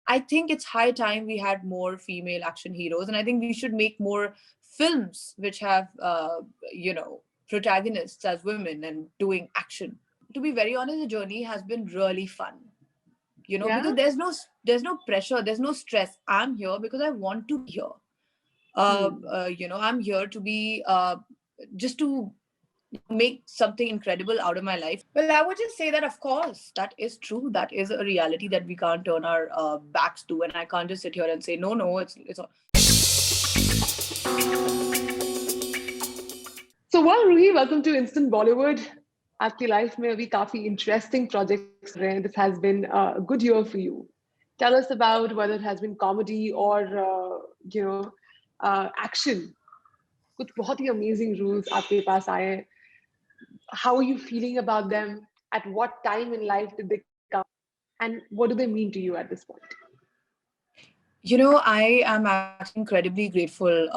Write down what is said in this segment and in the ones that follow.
I think it's high time we had more female action heroes, and I think we should make more films which have, protagonists as women and doing action. To be very honest, the journey has been really fun. Yeah. Because there's no pressure, there's no stress. I'm here because I want to be here. Hmm. I'm here to be just to make something incredible out of my life. Well, I would just say that, of course, that is true. That is a reality that we can't turn our backs to, and I can't just sit here and say no, no. It's all. So, well, Ruhi, welcome to Instant Bollywood. आपकी life में अभी काफी interesting projects चल रहे हैं. This has been a good year for you. Tell us about whether it has been comedy or action. कुछ बहुत ही amazing roles आपके पास आए हैं. How are you feeling about them? At what time in life did they come? And what do they mean to you at this point? I am actually incredibly grateful,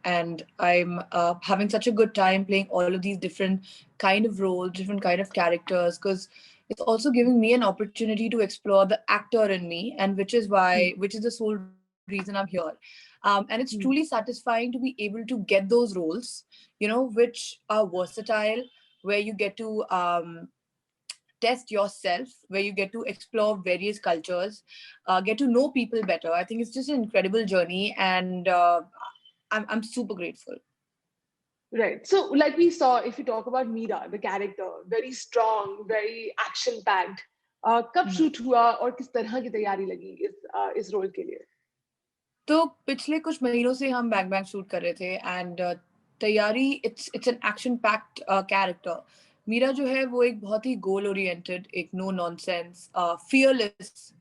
and I'm having such a good time playing all of these different kind of roles, different kind of characters, because it's also giving me an opportunity to explore the actor in me, and which is the sole reason I'm here. And it's truly Hmm. satisfying to be able to get those roles, which are versatile, where you get to test yourself, where you get to explore various cultures, get to know people better. I think it's just an incredible journey, and I'm super grateful. Right. So, like we saw, if you talk about Meera, the character, very strong, very action-packed. कब shoot हुआ और किस तरह की तैयारी लगी इस role के लिए? तो पिछले कुछ महीनों से हम बैंग बैंग शूट कर रहे थे, एंड तैयारी, it's an action packed character. Meera जो है वो एक बहुत ही गोल ओरिएंटेड, एक नो नॉनसेंस फियरलेस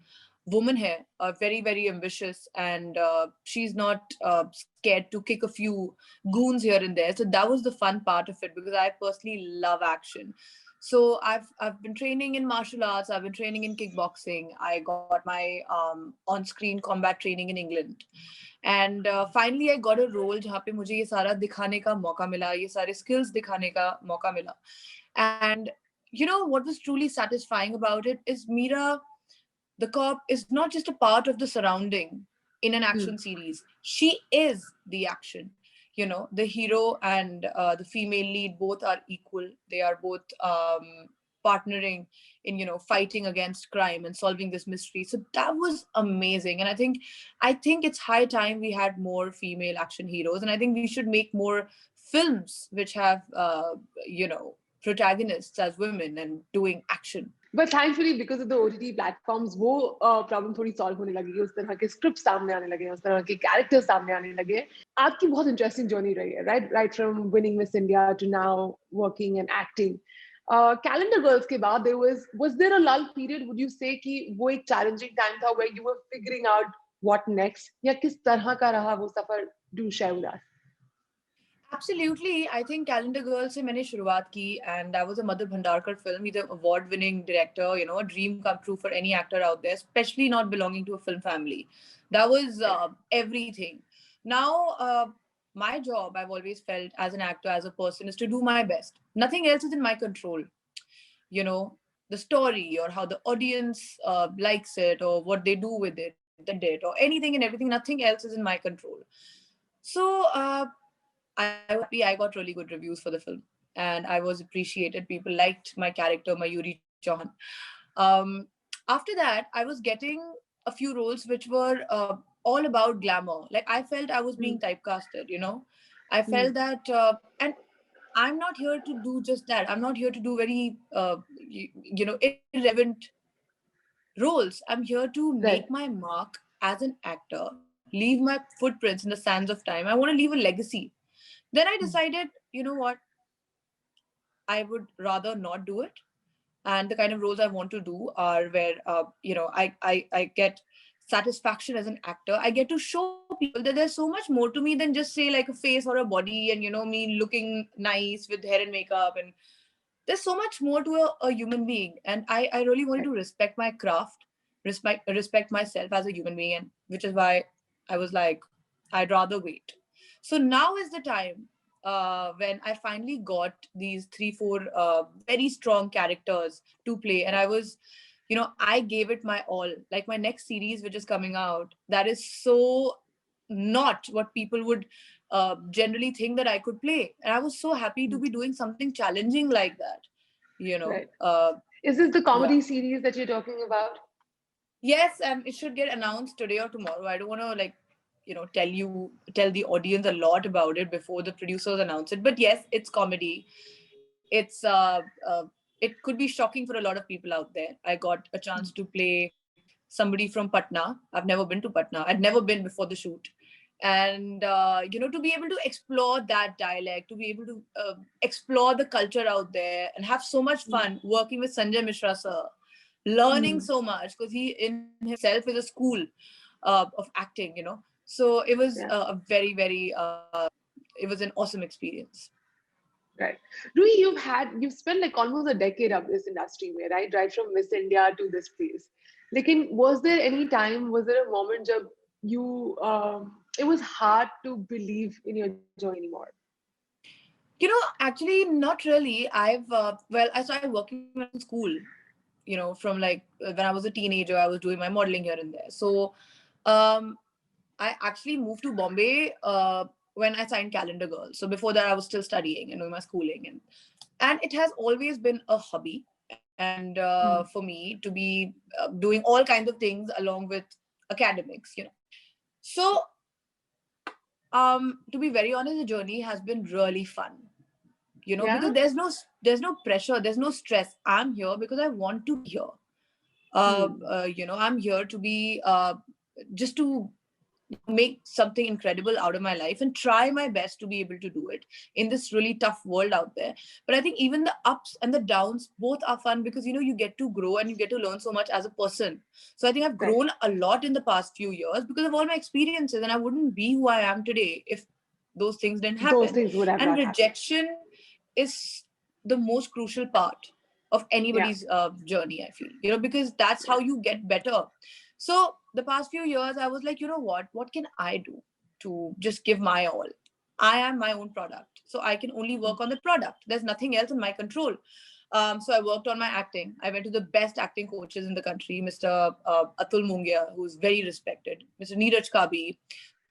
woman है, very very ambitious, and she's not scared to kick a few goons here and there. So that was the fun part of it, because I personally love action. So I've been training in martial arts, I've been training in kickboxing, I got my on screen combat training in England, and finally I got a role जहाँ पे मुझे ये सारा दिखाने का मौका मिला, ये सारे skills दिखाने का मौका मिला. And what was truly satisfying about it is Meera the cop is not just a part of the surrounding in an Hmm. action series. She is the action. The hero and the female lead both are equal. They are both partnering in fighting against crime and solving this mystery. So that was amazing, and I think it's high time we had more female action heroes, and I think we should make more films which have protagonists as women and doing action. But thankfully, because of the OTT platforms, वो problem थोड़ी solve होने लगी है. उस तरह के scripts सामने आने लगे हैं, उस तरह के characters सामने आने लगे हैं. आपकी बहुत interesting journey रही है, right? Right from winning Miss India to now working and acting. Calendar Girls के बाद was there a lull period? Would you say कि वो एक challenging time था where you were figuring out what next? या किस तरह का रहा वो सफर? Do share with us. Absolutely. I think Calendar Girl से मैंने शुरुआत की, and that was a Madhur Bhandarkar film. He's an award-winning director, a dream come true for any actor out there, especially not belonging to a film family. That was everything. Now, my job, I've always felt as an actor, as a person, is to do my best. Nothing else is in my control. You know, the story or how the audience likes it or what they do with it, the edit or anything and everything, nothing else is in my control. So, I was happy. I got really good reviews for the film, and I was appreciated. People liked my character, Mayuri Chauhan. Um, After that, I was getting a few roles which were all about glamour. Like I felt I was being Hmm. typecasted. I Hmm. felt that, and I'm not here to do just that. I'm not here to do very, irrelevant roles. I'm here to Right. make my mark as an actor, leave my footprints in the sands of time. I want to leave a legacy. Then I Hmm. decided, you know what, I would rather not do it. And the kind of roles I want to do are where, I get satisfaction as an actor. I get to show people that there's so much more to me than just say like a face or a body and, me looking nice with hair and makeup. And there's so much more to a human being. And I really wanted Right. to respect my craft, respect myself as a human being. And which is why I was like, I'd rather wait. So now is the time when I finally got these 3, 4 very strong characters to play. And I was I gave it my all. Like my next series, which is coming out, that is so not what people would generally think that I could play. And I was so happy to be doing something challenging like that, you know. Right. Uh, Is this the yeah. comedy series that you're talking about? Yes, and it should get announced today or tomorrow. I don't want to tell the audience a lot about it before the producers announce it. But yes, it's comedy. It could be shocking for a lot of people out there. I got a chance to play somebody from Patna. I've never been to Patna. I'd never been before the shoot. And to be able to explore that dialect, to be able to explore the culture out there and have so much fun working with Sanjay Mishra sir, learning so much, because he in himself is a school of acting. So it was Yeah. a very, very it was an awesome experience. Right. Rui, you've spent like almost a decade of this industry में, right? Right from Miss India to this place. Was there any time, was there a moment jab it was hard to believe in your journey anymore? Actually, not really. I started working in school, from like when I was a teenager. I was doing my modeling here and there. So um, I actually moved to Bombay when I signed Calendar Girl. So before that, I was still studying and doing my schooling, and it has always been a hobby, and for me to be doing all kinds of things along with academics. So to be very honest, the journey has been really fun. Yeah. Because there's no pressure, there's no stress. I'm here because I want to be here. I'm here to be just to make something incredible out of my life and try my best to be able to do it in this really tough world out there. But I think even the ups and the downs both are fun, because you get to grow and you get to learn so much as a person. So I think I've Right. grown a lot in the past few years because of all my experiences, and I wouldn't be who I am today if those things didn't Those happen. things would have And not happened. rejection is the most crucial part of Yeah. anybody's journey, I feel, because that's how you get better. So the past few years, I was like, what can I do to just give my all? I am my own product, so I can only work on the product. There's nothing else in my control. So I worked on my acting. I went to the best acting coaches in the country, Mr. Atul Mungia, who's very respected, Mr. Neeraj Kabi,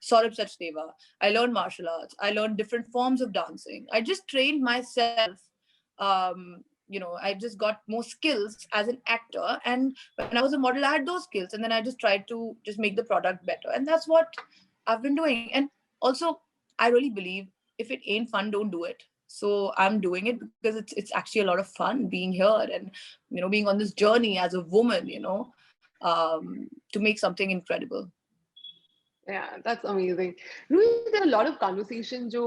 Saurabh Sachdeva. I learned martial arts. I learned different forms of dancing. I just trained myself. I just got more skills as an actor. And when I was a model, I had those skills. And then I just tried to just make the product better. And that's what I've been doing. And also, I really believe if it ain't fun, don't do it. So I'm doing it because it's actually a lot of fun being here and being on this journey as a woman, to make something incredible. Yeah, that's amazing. Rui, there are a lot of conversations जो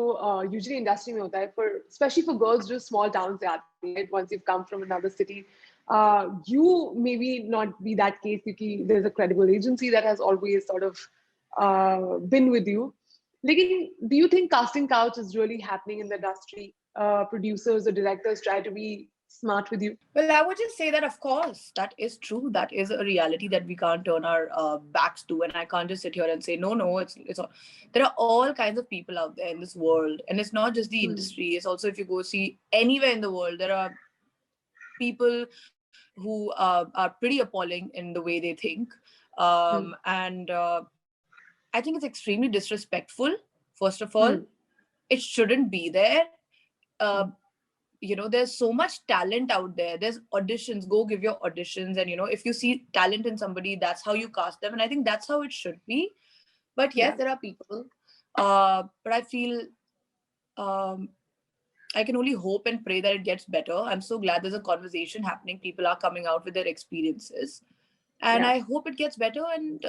usually industry में होता है for especially for girls जो small towns से आती हैं, right? Once you've come from another city, you maybe not be that case because there's a credible agency that has always sort of been with you. लेकिन do you think casting couch is really happening in the industry? Producers or directors try to be smart with you? Well, I would just say that, of course, that is true. That is a reality that we can't turn our backs to. And I can't just sit here and say, no, it's all. There are all kinds of people out there in this world. And it's not just the industry. It's also, if you go see anywhere in the world, there are people who are pretty appalling in the way they think. And I think it's extremely disrespectful, first of all. It shouldn't be there. There's so much talent out there. There's auditions. Go give your auditions. And, if you see talent in somebody, that's how you cast them. And I think that's how it should be. But yes, there are people. But I feel I can only hope and pray that it gets better. I'm so glad there's a conversation happening. People are coming out with their experiences. And I hope it gets better and,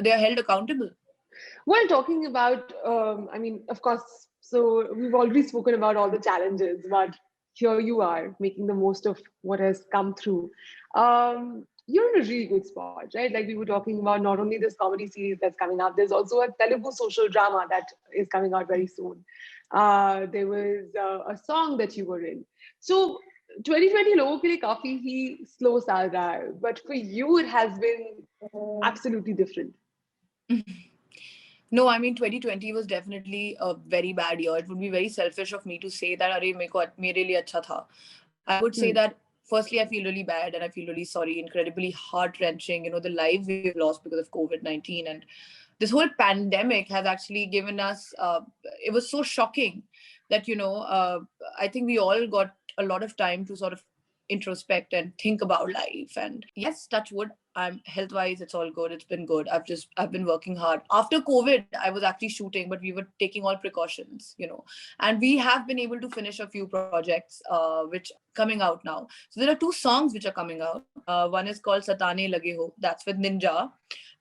they are held accountable. Well, talking about, of course, so we've already spoken about all the challenges, but here you are making the most of what has come through. You're in a really good spot, right? Like we were talking about not only this comedy series that's coming up, there's also a Telugu social drama that is coming out very soon. There was a song that you were in. So 2020 लोगों के लिए काफी ही slow साल रहा है, but for you it has been absolutely different. No, I mean 2020 was definitely a very bad year. It would be very selfish of me to say that अरे मेरे लिए अच्छा था. I would say that firstly, I feel really bad and I feel really sorry, incredibly heart-wrenching, the lives we've lost because of COVID-19. And this whole pandemic has actually given us, it was so shocking that, I think we all got a lot of time to sort of introspect and think about life. And yes, touch wood, I'm health wise, it's all good. It's been good. I've been working hard. After COVID, I was actually shooting, but we were taking all precautions, and we have been able to finish a few projects, which coming out now. So there are two songs which are coming out. One is called Satane Lage Ho. That's with Ninja.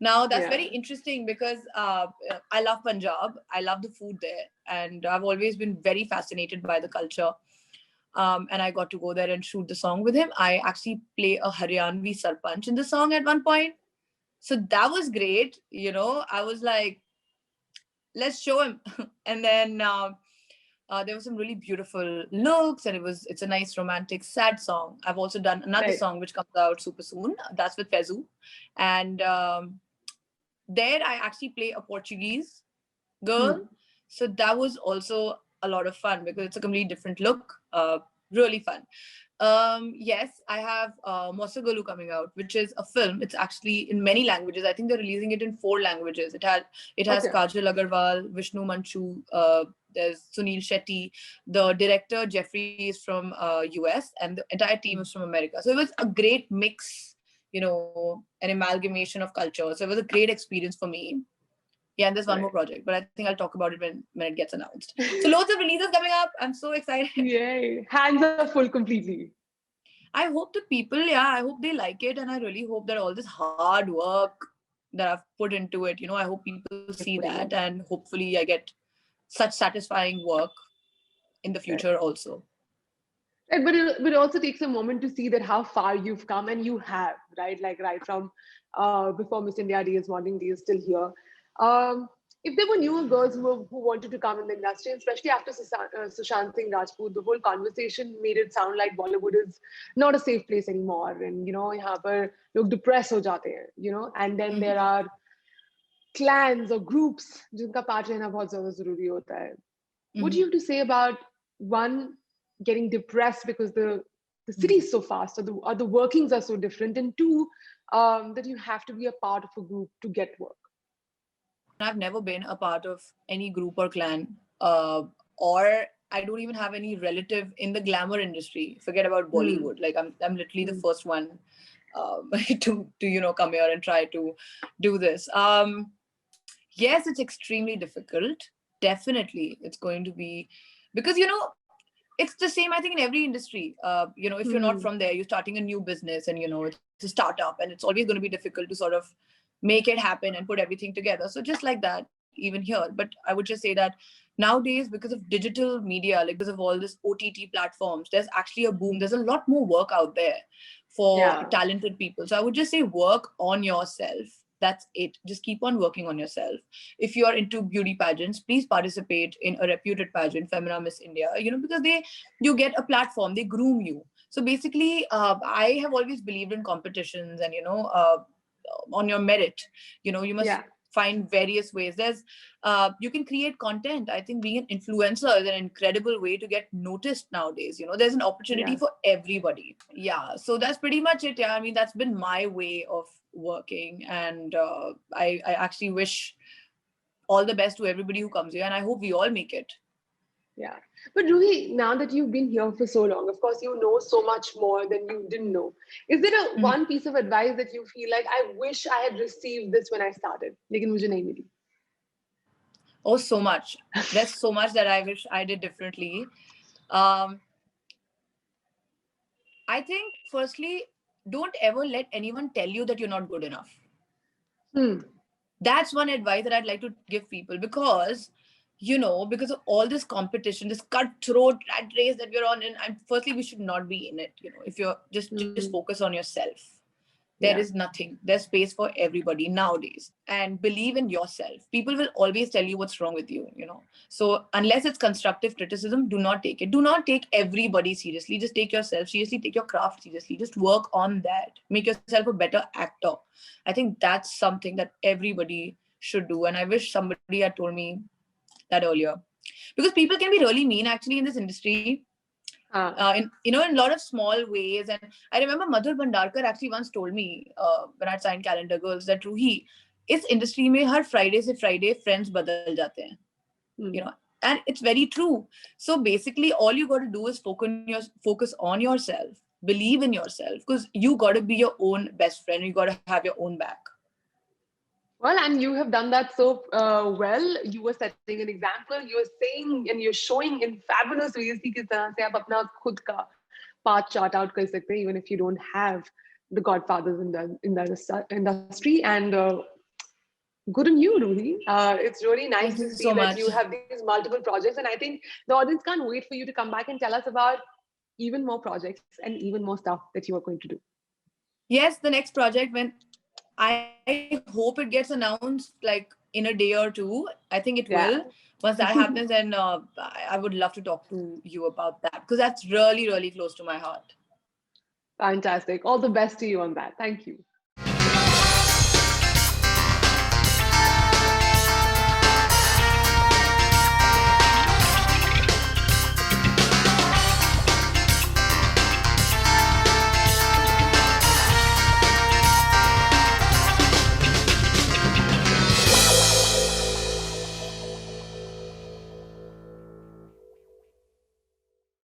Now that's very interesting because I love Punjab. I love the food there, and I've always been very fascinated by the culture. And I got to go there and shoot the song with him. I actually play a Haryanvi Sarpanch in the song at one point. So that was great. I was like, let's show him. And then there were some really beautiful looks, and it's a nice romantic sad song. I've also done another song which comes out super soon. That's with Fezu. And there I actually play a Portuguese girl. So that was also a lot of fun because it's a completely different look. Really fun. Yes, I have Mosagalu coming out, which is a film. It's actually in many languages. I think they're releasing it in 4 languages. It has Kajal Agarwal, Vishnu Manchu, there's Sunil Shetty. The director, Jeffrey, is from US, and the entire team is from America. So it was a great mix, an amalgamation of culture. So it was a great experience for me. Yeah, and there's one more project, but I think I'll talk about it when it gets announced. So loads of releases coming up. I'm so excited. Yay. Hands are full completely. I hope the people, I hope they like it. And I really hope that all this hard work that I've put into it, I hope people see that. And hopefully I get such satisfying work in the future also. Right, but it also takes a moment to see that how far you've come, and you have, right? Like right from before Miss India Days, Modeling Days, still here. If there were newer girls who wanted to come in the industry, especially after Sushant Singh Rajput, the whole conversation made it sound like Bollywood is not a safe place anymore, and यहाँ पर लोग depressed हो जाते हैं, and then there are clans or groups जिनका part रहना बहुत ज़्यादा ज़रूरी होता है. What do you have to say about one, getting depressed because the city is so fast, or the workings are so different, and 2, that you have to be a part of a group to get work? I've never been a part of any group or clan, or I don't even have any relative in the glamour industry. Forget about Bollywood. Like I'm literally the first one to come here and try to do this. Yes, it's extremely difficult. Definitely, it's going to be, because it's the same, I think, in every industry. If you're not from there, you're starting a new business, and it's a startup, and it's always going to be difficult to sort of make it happen and put everything together. So just like that, even here. But I would just say that nowadays, because of digital media, like because of all this OTT platforms, there's actually a boom. There's a lot more work out there for talented people. So I would just say work on yourself. That's it. Just keep on working on yourself. If you are into beauty pageants, please participate in a reputed pageant, Femina Miss India, because you get a platform, they groom you. So basically, I have always believed in competitions and, on your merit, you must find various ways. There's, you can create content. I think being an influencer is an incredible way to get noticed nowadays. There's an opportunity for everybody. Yeah. So that's pretty much it. Yeah. I mean, that's been my way of working. And I actually wish all the best to everybody who comes here. And I hope we all make it. Yeah. But Ruhi, now that you've been here for so long, of course, you know so much more than you didn't know. Is there one piece of advice that you feel like, I wish I had received this when I started, lekin mujhe nahi mili? Oh, so much. There's so much that I wish I did differently. I think, firstly, don't ever let anyone tell you that you're not good enough. That's one advice that I'd like to give people, because because of all this competition, this cutthroat rat race that we're on, and firstly, we should not be in it. If you're just focus on yourself. There is nothing. There's space for everybody nowadays. And believe in yourself. People will always tell you what's wrong with you, So unless it's constructive criticism, do not take it. Do not take everybody seriously. Just take yourself seriously. Take your craft seriously. Just work on that. Make yourself a better actor. I think that's something that everybody should do. And I wish somebody had told me that earlier. Because people can be really mean, actually, in this industry. in in a lot of small ways. And I remember Madhur Bhandarkar actually once told me when I signed Calendar Girls that Ruhi, इस industry में हर Friday से Friday friends बदल जाते हैं, you know, and it's very true. So basically, all you got to do is focus on yourself, believe in yourself, because you got to be your own best friend. You got to have your own back. Well, and you have done that so well. You were setting an example. You were saying and you're showing in fabulous ways कि किस तरह से आप अपना खुद का path chart out कर सकते हैं, even if you don't have the godfathers in the industry. And good on you, Ruhi. It's really nice Thank to you see so that much. you have these multiple projects, and I think the audience can't wait for you to come back and tell us about even more projects and even more stuff that you are going to do. Yes, the next project, when I hope it gets announced like in a day or two. I think it will. Once that happens, then I would love to talk to you about that, because that's really, really close to my heart. Fantastic. All the best to you on that. Thank you.